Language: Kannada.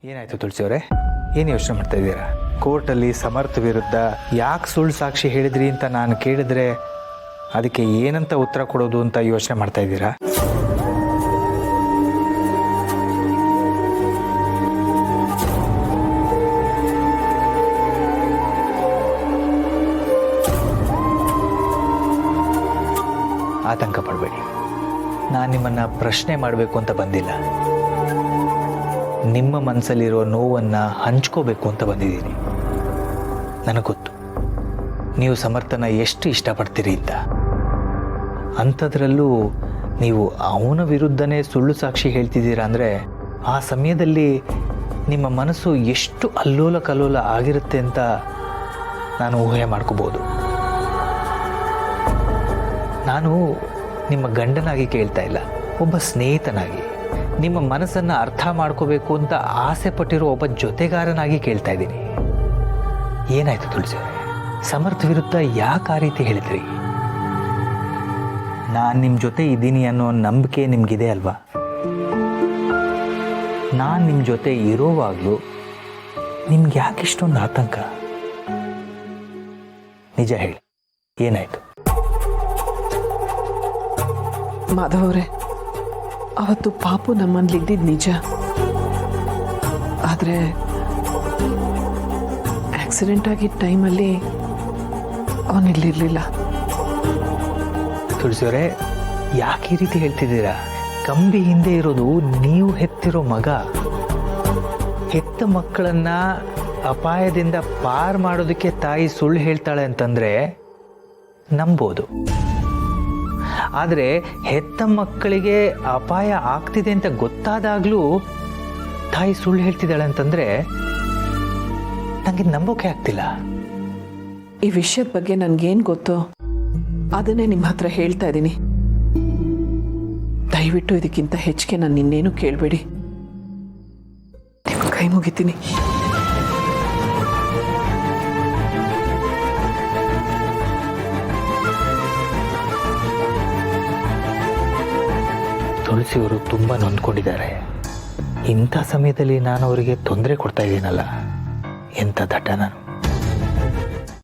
ಏನಾಯ್ತು ತುಳಸಿಯವರೇ, ಏನು ಯೋಚನೆ ಮಾಡ್ತಾ ಇದ್ದೀರಾ? ಕೋರ್ಟಲ್ಲಿ ಸಮರ್ಥ ವಿರುದ್ಧ ಯಾಕೆ ಸುಳ್ಳು ಸಾಕ್ಷಿ ಹೇಳಿದ್ರಿ ಅಂತ ನಾನು ಕೇಳಿದ್ರೆ ಅದಕ್ಕೆ ಏನಂತ ಉತ್ತರ ಕೊಡೋದು ಅಂತ ಯೋಚನೆ ಮಾಡ್ತಾ ಇದ್ದೀರಾ? ಆತಂಕ ಪಡಬೇಡಿ, ನಾನು ನಿಮ್ಮನ್ನು ಪ್ರಶ್ನೆ ಮಾಡಬೇಕು ಅಂತ ಬಂದಿಲ್ಲ. ನಿಮ್ಮ ಮನಸ್ಸಲ್ಲಿರೋ ನೋವನ್ನು ಹಂಚ್ಕೋಬೇಕು ಅಂತ ಬಂದಿದ್ದೀನಿ. ನನಗೆ ಗೊತ್ತು ನೀವು ಸಮರ್ಥನ ಎಷ್ಟು ಇಷ್ಟಪಡ್ತೀರಿ ಅಂತ. ಅಂಥದ್ರಲ್ಲೂ ನೀವು ಅವನ ವಿರುದ್ಧನೇ ಸುಳ್ಳು ಸಾಕ್ಷಿ ಹೇಳ್ತಿದ್ದೀರಾ ಅಂದರೆ ಆ ಸಮಯದಲ್ಲಿ ನಿಮ್ಮ ಮನಸ್ಸು ಎಷ್ಟು ಅಲ್ಲೋಲ ಕಲ್ಲೋಲ ಆಗಿರುತ್ತೆ ಅಂತ ನಾನು ಊಹೆ ಮಾಡ್ಕೋಬೋದು. ನಾನು ನಿಮ್ಮ ಗಂಡನಾಗಿ ಕೇಳ್ತಾ ಇಲ್ಲ, ಒಬ್ಬ ಸ್ನೇಹಿತನಾಗಿ ನಿಮ್ಮ ಮನಸ್ಸನ್ನು ಅರ್ಥ ಮಾಡ್ಕೋಬೇಕು ಅಂತ ಆಸೆ ಪಟ್ಟಿರೋ ಒಬ್ಬ ಜೊತೆಗಾರನಾಗಿ ಕೇಳ್ತಾ ಇದ್ದೀನಿ. ಏನಾಯ್ತು ತುಳಸಿ ಅವರೇ, ಸಮರ್ಥ ವಿರುದ್ಧ ಯಾಕೆ ಆ ರೀತಿ ಹೇಳಿದ್ರಿ? ನಾನು ನಿಮ್ಮ ಜೊತೆ ಇದ್ದೀನಿ ಅನ್ನೋ ನಂಬಿಕೆ ನಿಮಗಿದೆ ಅಲ್ವಾ? ನಾನು ನಿಮ್ಮ ಜೊತೆ ಇರೋವಾಗಲೂ ನಿಮ್ಗೆ ಯಾಕೆ ಇಷ್ಟೊಂದು ಆತಂಕ? ನಿಜ ಹೇಳಿ, ಏನಾಯ್ತು? ಮಾಧವರೇ, ಅವತ್ತು ಪಾಪು ನಮ್ಮನ್ಲಿದ್ದಿದ್ದು ನಿಜ. ಆದರೆ ಆಕ್ಸಿಡೆಂಟ್ ಆಗಿದ್ದ ಟೈಮಲ್ಲಿ ಅವನಿಲ್ಲಿರಲಿಲ್ಲ. ತುಳಸಿಯವರೇ, ಯಾಕೆ ಈ ರೀತಿ ಹೇಳ್ತಿದ್ದೀರಾ? ಕಂಬಿ ಹಿಂದೆ ಇರೋದು ನೀವು ಹೆತ್ತಿರೋ ಮಗ. ಹೆತ್ತ ಮಕ್ಕಳನ್ನ ಅಪಾಯದಿಂದ ಪಾರು ಮಾಡೋದಕ್ಕೆ ತಾಯಿ ಸುಳ್ಳು ಹೇಳ್ತಾಳೆ ಅಂತಂದರೆ ನಂಬೋದು. ಆದರೆ ಹೆತ್ತ ಮಕ್ಕಳಿಗೆ ಅಪಾಯ ಆಗ್ತಿದೆ ಅಂತ ಗೊತ್ತಾದಾಗಲೂ ತಾಯಿ ಸುಳ್ಳು ಹೇಳ್ತಿದ್ದಾಳೆ ಅಂತಂದರೆ ನನಗೆ ನಂಬೋಕೆ ಆಗ್ತಿಲ್ಲ. ಈ ವಿಷಯದ ಬಗ್ಗೆ ನನಗೇನು ಗೊತ್ತೋ ಅದನ್ನೇ ನಿಮ್ಮ ಹತ್ರ ಹೇಳ್ತಾ ಇದ್ದೀನಿ. ದಯವಿಟ್ಟು ಇದಕ್ಕಿಂತ ಹೆಚ್ಚಿಗೆ ನಾನು ಇನ್ನೇನು ಕೇಳಬೇಡಿ. ನಿಮ್ಮ ಕೈ ಮುಗಿತೀನಿ. ತುಳಸಿಯವರು ತುಂಬ ನೊಂದ್ಕೊಂಡಿದ್ದಾರೆ. ಇಂಥ ಸಮಯದಲ್ಲಿ ನಾನು ಅವರಿಗೆ ತೊಂದರೆ ಕೊಡ್ತಾ ಇದ್ದೀನಲ್ಲ, ಎಂಥ ದಡ್ಡ ನಾನು.